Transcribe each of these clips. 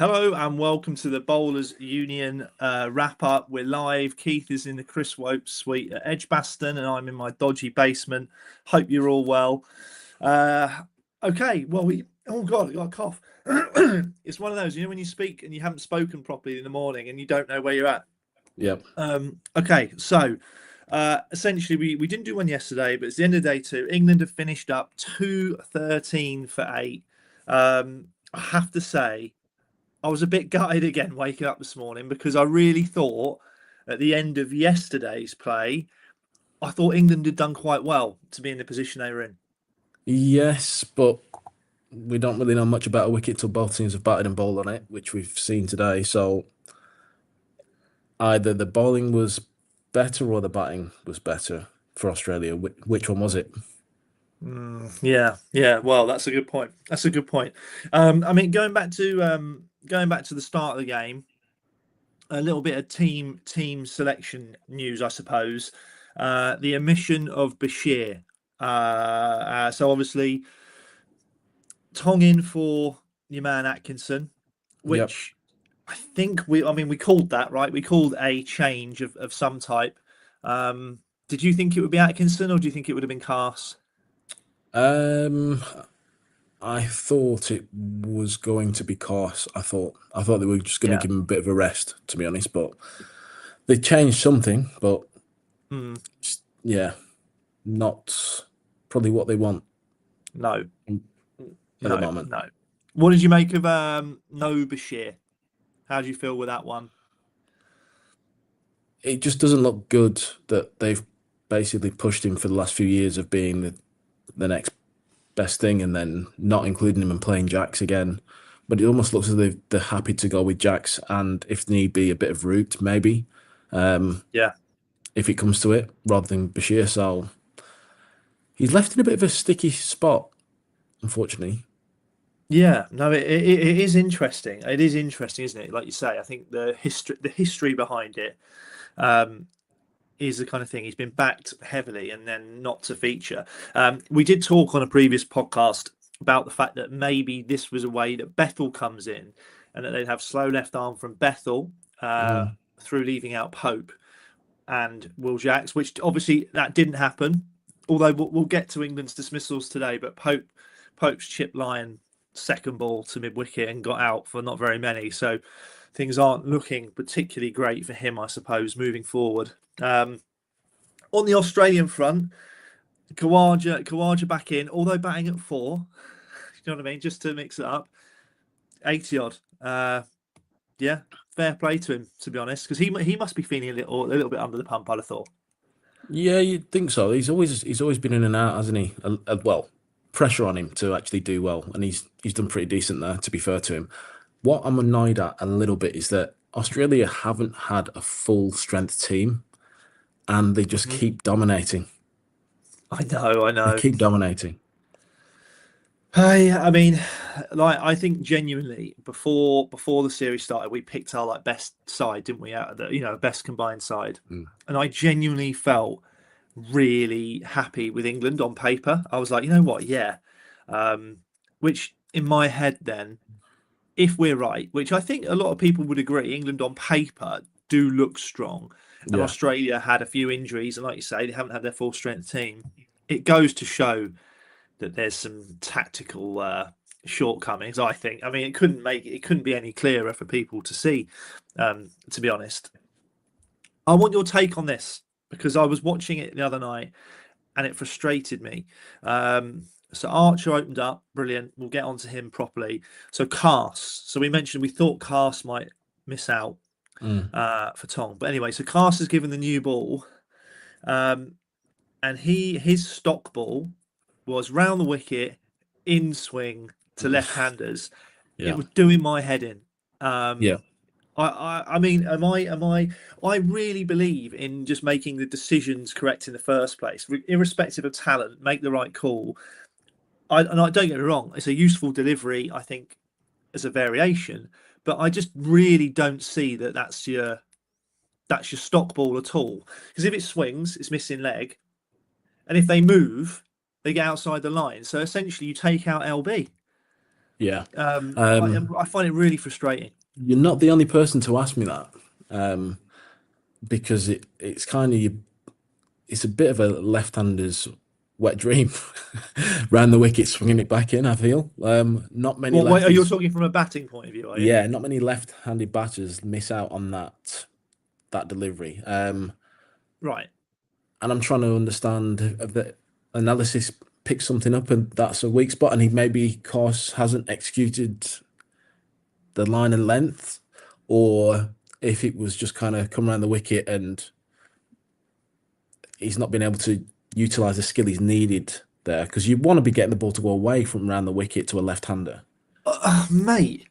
Hello and welcome to the Bowlers Union wrap up. We're live. Keith is in the Chris Wope suite at Edgbaston and I'm in my dodgy basement. Hope you're all well. Okay, well, oh God, I got a cough. It's one of those, when you speak and you haven't spoken properly in the morning and you don't know where you're at. Yep. Okay, so essentially we didn't do one yesterday, but it's the end of day two. England have finished up 2-13 for 8. I have to say, I was a bit gutted again waking up this morning because I really thought at the end of yesterday's play, I thought England had done quite well to be in the position they were in. Yes, but we don't really know much about a wicket till both teams have batted and bowled on it, which we've seen today. So either the bowling was better or the batting was better for Australia. Which one was it? Yeah. Well, that's a good point. I mean, going back to the start of the game, a little bit of team selection news, I suppose. The omission of Bashir. So obviously, Tong in for your man Atkinson, which I think we called that, right? We called a change of some type. Did you think it would be Atkinson or do you think it would have been Cars? I thought it was going to be Course. I thought they were just going to give him a bit of a rest, to be honest. But they changed something. But yeah, not probably what they want. No, at the moment. No. What did you make of no Bashir? How do you feel with that one? It just doesn't look good that they've basically pushed him for the last few years of being the next best thing and then not including him and playing Jacks again. But it almost looks as though they're happy to go with Jacks and if need be a bit of Root maybe. If it comes to it, rather than Bashir. So he's left in a bit of a sticky spot, unfortunately. Yeah, no, it is interesting. It is interesting, isn't it? Like you say, I think the history behind it is the kind of thing. He's been backed heavily and then not to feature. We did talk on a previous podcast about the fact that maybe this was a way that Bethel comes in and that they'd have slow left arm from Bethel through leaving out Pope and Will Jacks, which obviously that didn't happen. Although we'll get to England's dismissals today, but Pope's chip line second ball to mid wicket and got out for not very many. So things aren't looking particularly great for him, I suppose, moving forward. On the Australian front, Khawaja back in, although batting at 4. You know what I mean? Just to mix it up. 80 odd. Yeah, fair play to him, to be honest, because he must be feeling a little bit under the pump, I'd have thought. Yeah, you'd think so. He's always been in and out, hasn't he? Well, pressure on him to actually do well, and he's done pretty decent there, to be fair to him. What I'm annoyed at a little bit is that Australia haven't had a full strength team, and they just keep dominating. I know. They keep dominating. I mean, I think genuinely before the series started, we picked our best side, didn't we? Out of the best combined side, and I genuinely felt really happy with England on paper. I was like, you know what, yeah. Which in my head then, if we're right, which I think a lot of people would agree, England on paper do look strong, and Australia had a few injuries, and like you say, they haven't had their full strength team. It goes to show that there's some tactical shortcomings, I think. I mean, it couldn't be any clearer for people to see, to be honest. I want your take on this because I was watching it the other night and it frustrated me. So Archer opened up, brilliant. We'll get onto him properly. So Cars. So we thought Cars might miss out for Tong. But anyway, so Cars is given the new ball. And his stock ball was round the wicket, in swing to left-handers. It was doing my head in. I mean, I really believe in just making the decisions correct in the first place, irrespective of talent. Make the right call. I don't get me wrong; it's a useful delivery, I think, as a variation. But I just really don't see that's your stock ball at all. Because if it swings, it's missing leg, and if they move, they get outside the line. So essentially, you take out LB. Yeah. I find it really frustrating. You're not the only person to ask me that, because it's kind of it's a bit of a left-hander's wet dream. Round the wicket, swinging it back in. I feel not many Well, wait, are you lefties. talking from a batting point of view? Are you? Yeah, not many left-handed batters miss out on that delivery. Right. And I'm trying to understand if the analysis picks something up and that's a weak spot, and he maybe, of course, hasn't executed the line and length, or if it was just kind of come around the wicket and he's not been able to utilize the skill he's needed there, because you want to be getting the ball to go away from around the wicket to a left-hander. Mate,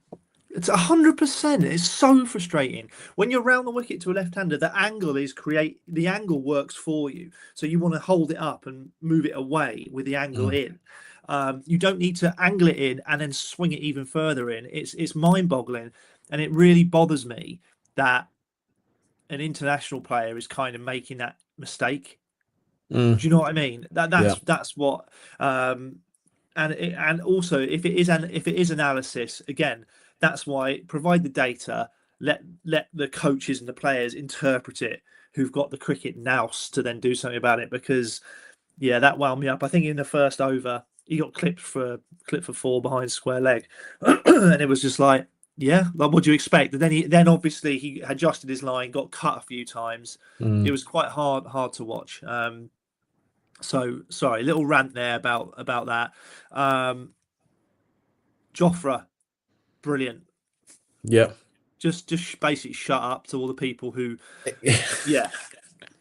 it's 100%. It's so frustrating when you're round the wicket to a left-hander. The angle works for you, so you want to hold it up and move it away with the angle in. You don't need to angle it in and then swing it even further in. It's mind-boggling, and it really bothers me that an international player is kind of making that mistake. Do you know what I mean? That's what. And also, if it is analysis, again, that's why provide the data. Let the coaches and the players interpret it, who've got the cricket nous to then do something about it. Because that wound me up. I think in the first over he got clipped for 4 behind square leg, and it was just like, like, what do you expect? And then obviously he adjusted his line, got cut a few times. It was quite hard to watch. So sorry, little rant there about that. Jofra, brilliant. Yeah. Just basically shut up to all the people who. Yeah.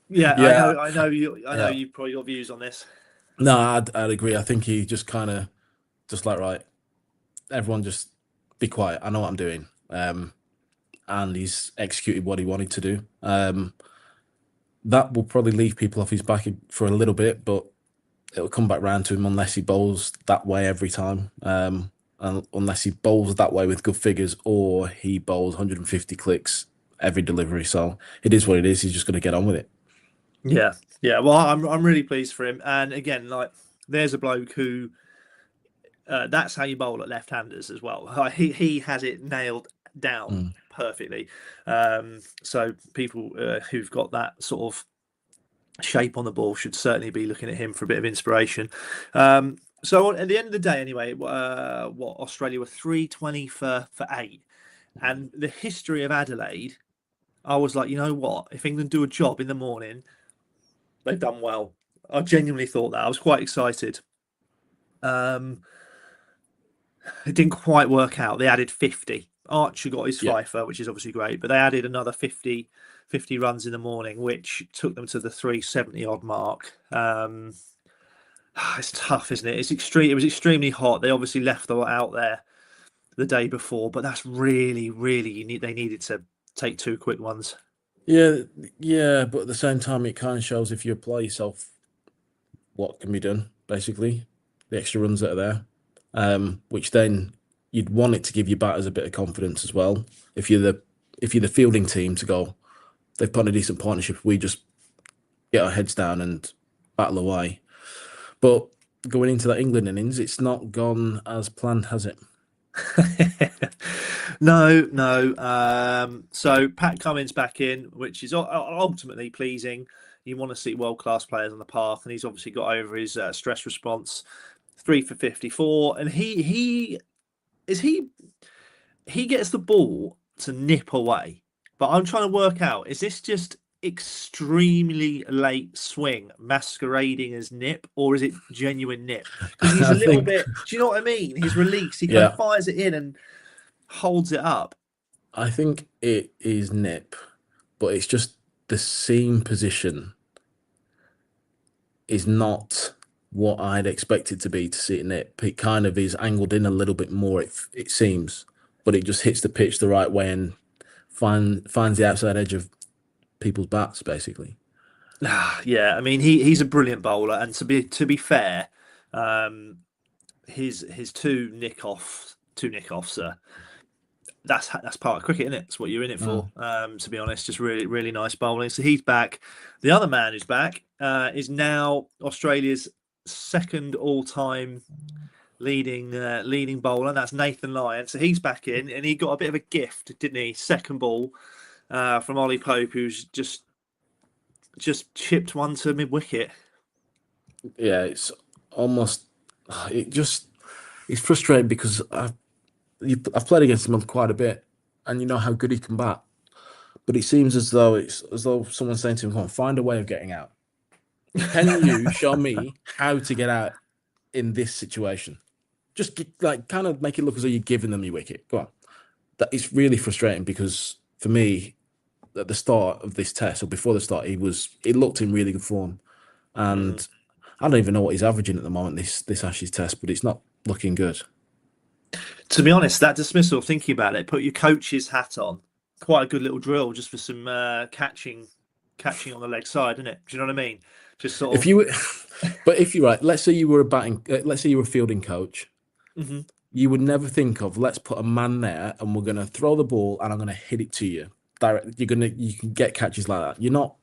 I know you've probably got views on this. No, I'd agree. I think he just kind of just like, right, everyone just be quiet. I know what I'm doing. And he's executed what he wanted to do. That will probably leave people off his back for a little bit, but it'll come back round to him unless he bowls that way every time. And unless he bowls that way with good figures, or he bowls 150 clicks every delivery. So it is what it is. He's just going to get on with it. Yeah. Well, I'm really pleased for him. And again, like, there's a bloke who that's how you bowl at left-handers as well. He has it nailed down perfectly. So people who've got that sort of shape on the ball should certainly be looking at him for a bit of inspiration. So at the end of the day, anyway, Australia were 320 for 8, and the history of Adelaide, I was like, you know what? If England do a job in the morning, they've done well. I genuinely thought that. I was quite excited. It didn't quite work out. They added 50. Archer got his fifer, which is obviously great, but they added another 50 runs in the morning, which took them to the 370 odd mark. It's tough, isn't it? It was extremely hot. They obviously left a lot out there the day before, but that's really they needed to take 2 quick ones. Yeah, but at the same time, it kind of shows, if you apply yourself, what can be done, basically, the extra runs that are there, which then you'd want it to give your batters a bit of confidence as well. If you're the fielding team, to go, they've put on a decent partnership, we just get our heads down and battle away. But going into that England innings, it's not gone as planned, has it? No. So Pat Cummins back in, which is ultimately pleasing. You want to see world-class players on the path, and he's obviously got over his stress response. 3 for 54, and he gets the ball to nip away. But I'm trying to work out, is this just extremely late swing masquerading as nip, or is it genuine nip? Because he's a little bit, do you know what I mean? His release, he kind of fires it in and holds it up. I think it is nip, but it's just the seam position is not what I'd expect it to be to see it nip. It kind of is angled in a little bit more, it seems, but it just hits the pitch the right way and finds the outside edge of people's bats, basically. Yeah, I mean, he's a brilliant bowler, and to be fair, his two nick offs that's part of cricket, isn't it? It's what you're in it for. To be honest, just really nice bowling. So he's back. The other man who's back is now Australia's second all-time leading bowler. And that's Nathan Lyon. So he's back in, and he got a bit of a gift, didn't he? Second ball from Ollie Pope, who's just chipped one to mid wicket. Yeah, it's almost it's frustrating because I've played against him quite a bit, and you know how good he can bat. But it seems as though someone's saying to him, "Come on, find a way of getting out. Can you show me how to get out in this situation? Just kind of make it look as though you're giving them your wicket. Go on." That is really frustrating because for me, at the start of this test or before the start, he looked in really good form, and I don't even know what he's averaging at the moment this Ashes test, but it's not looking good. To be honest, that dismissal, thinking about it, put your coach's hat on. Quite a good little drill just for some catching on the leg side, isn't it? Do you know what I mean? Just sort of. If you're right, let's say you were a fielding coach, you would never think of, let's put a man there and we're going to throw the ball and I'm going to hit it to you direct. You can get catches like that. You're not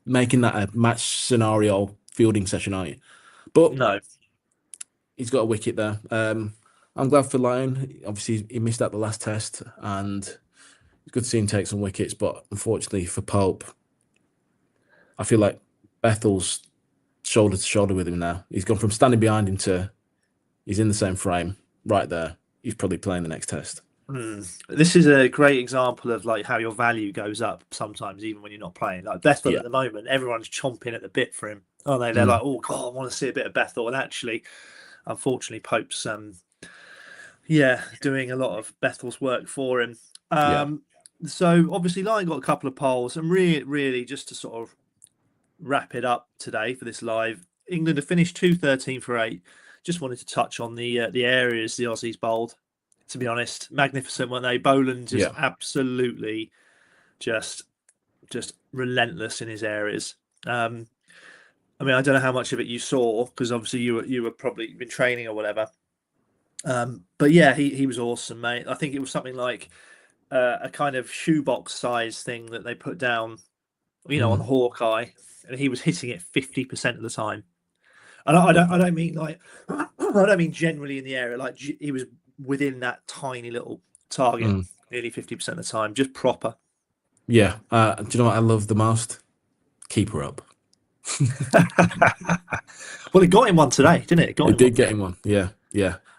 making that a match scenario fielding session, are you? But no, he's got a wicket there. I'm glad for Lyon. Obviously, he missed out the last test, and it's good to see him take some wickets. But unfortunately for Pope, I feel like Bethel's shoulder to shoulder with him now. He's gone from standing behind him to he's in the same frame right there. He's probably playing the next test. This is a great example of like how your value goes up sometimes, even when you're not playing. Like Bethel at the moment, everyone's chomping at the bit for him. Oh, they're like, oh God, I want to see a bit of Bethel. And actually, unfortunately, Pope's doing a lot of Bethel's work for him. So obviously, Lyon got a couple of polls, and really just to sort of wrap it up today for this live, England have finished 213 for 8. Just wanted to touch on the areas the Aussies bowled. To be honest, magnificent, weren't they? Boland just absolutely just relentless in his areas. I mean, I don't know how much of it you saw because obviously you were probably been training or whatever. But yeah, he was awesome, mate. I think it was something like a kind of shoebox size thing that they put down, on Hawkeye, and he was hitting it 50% of the time. And I don't mean like I don't mean generally in the area. Like he was within that tiny little target nearly 50% of the time, just proper. Yeah. Do you know what I love the most? Keep her up. Well, it got him one today, didn't it? It did get him one. Yeah.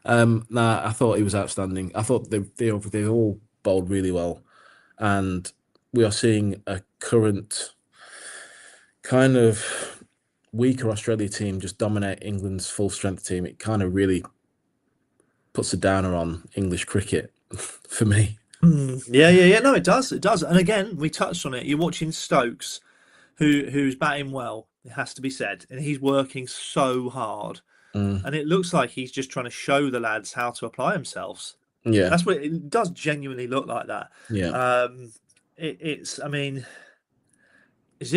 I thought he was outstanding. I thought they all bowled really well, and we are seeing a current kind of weaker Australia team just dominate England's full strength team. It kind of really puts a downer on English cricket for me. Yeah. No, it does. And again, we touched on it. You're watching Stokes, who's batting well. It has to be said, and he's working so hard. And it looks like he's just trying to show the lads how to apply themselves. Yeah, that's what it does. Genuinely look like that. Yeah. It's. I mean,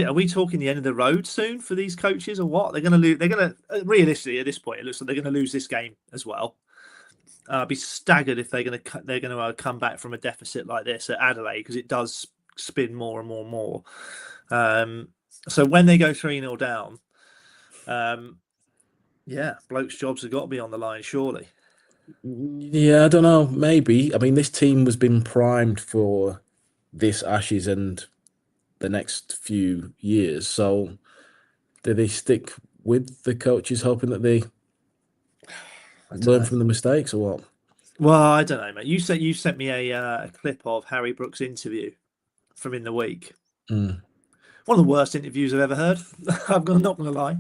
are we talking the end of the road soon for these coaches, or what? They're going to lose. They're going to realistically at this point, it looks like they're going to lose this game as well. I'd be staggered if they're going to come back from a deficit like this at Adelaide, because it does spin more and more and more. So when they go 3-0 down, blokes' jobs have got to be on the line, surely. Yeah, I don't know. Maybe. I mean, this team has been primed for this Ashes and the next few years. So, do they stick with the coaches, hoping that they learn from the mistakes, or what? Well, I don't know, mate. You sent me a clip of Harry Brooks' interview from in the week. One of the worst interviews I've ever heard. I'm not going to lie.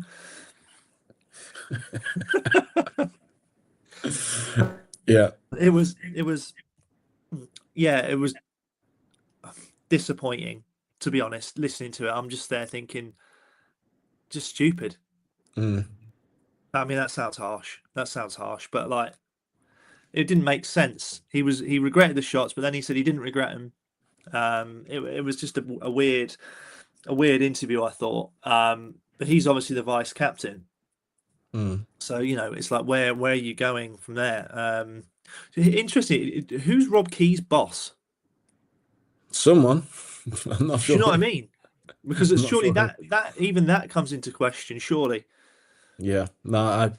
Yeah, it was disappointing, to be honest. Listening to it, I'm just there thinking, just stupid. I mean, that sounds harsh, but like, it didn't make sense. He regretted the shots, but then he said he didn't regret them. It was just a weird interview, I thought. But he's obviously the vice captain. So, it's like, where are you going from there? Interesting. Who's Rob Key's boss? Someone. I'm not sure. Do you know what I mean? Because it's surely that comes into question, surely. Yeah. No,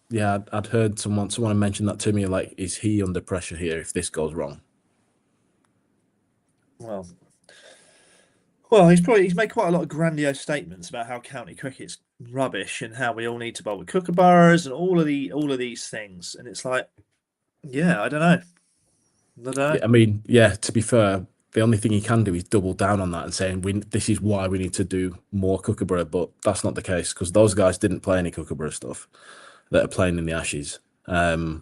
yeah, I'd heard someone mention that to me. Like, is he under pressure here if this goes wrong? Well, well, he's made quite a lot of grandiose statements about how county cricket's rubbish and how we all need to bowl with kookaburras and all of these things. And it's like, yeah, I don't know. I don't know. Yeah, I mean, yeah. To be fair, the only thing he can do is double down on that and saying this is why we need to do more kookaburra. But that's not the case because those guys didn't play any kookaburra stuff that are playing in the Ashes. So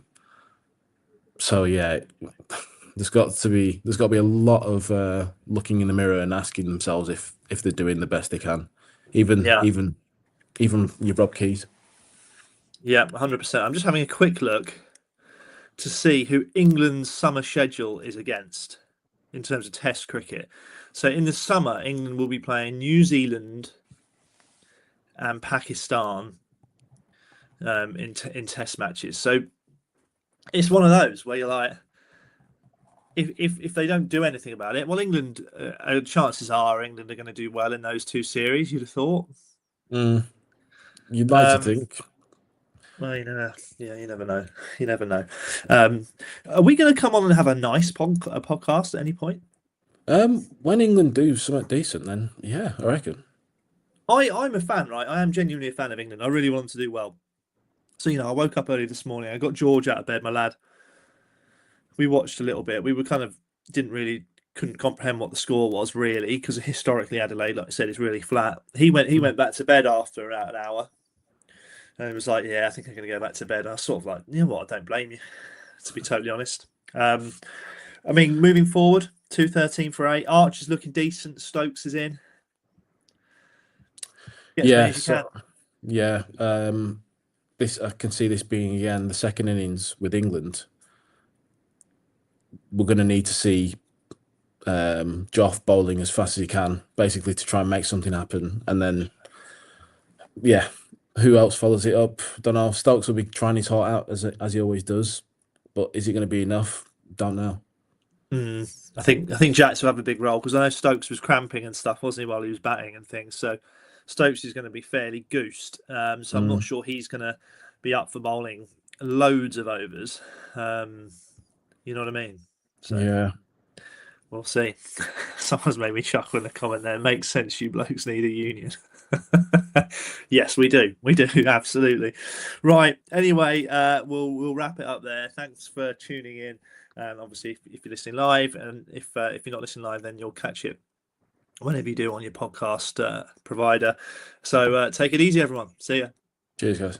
yeah, there's got to be a lot of looking in the mirror and asking themselves if they're doing the best they can, even Yeah, even your Rob Keys. yeah, 100%. I'm just having a quick look to see who England's summer schedule is against in terms of Test cricket. So in the summer, England will be playing New Zealand and Pakistan in Test matches. So it's one of those where you're like, if they don't do anything about it, well, England, chances are England are going to do well in those two series. You'd have thought. You'd like to think. Well, yeah, you never know. You never know. Are we going to come on and have a nice podcast at any point? When England do something decent, then yeah, I reckon. I'm a fan, right? I am genuinely a fan of England. I really want them to do well. So, I woke up early this morning. I got George out of bed, my lad. We watched a little bit. We were couldn't comprehend what the score was really, because historically Adelaide, like I said, is really flat. He went back to bed after about an hour. And it was like, yeah, I think I'm going to go back to bed. And I was sort of like, you know what? I don't blame you, to be totally honest. I mean, moving forward, 213 for 8. Arch is looking decent. Stokes is in. Yeah. This I can see this being again the second innings with England. We're going to need to see Joff bowling as fast as he can, basically to try and make something happen, and then yeah. Who else follows it up? Don't know. Stokes will be trying his heart out as he always does, but is it going to be enough? Don't know. I think Jacks will have a big role because I know Stokes was cramping and stuff, wasn't he, while he was batting and things. So Stokes is going to be fairly goosed. So I'm not sure he's going to be up for bowling loads of overs. You know what I mean? So yeah. We'll see. Someone's made me chuckle in the comment there. Makes sense. You blokes need a union. Yes, we do. We do absolutely. Right. Anyway, we'll wrap it up there. Thanks for tuning in. And obviously, if you're listening live, and if you're not listening live, then you'll catch it whenever you do on your podcast provider. So take it easy, everyone. See ya. Cheers, guys.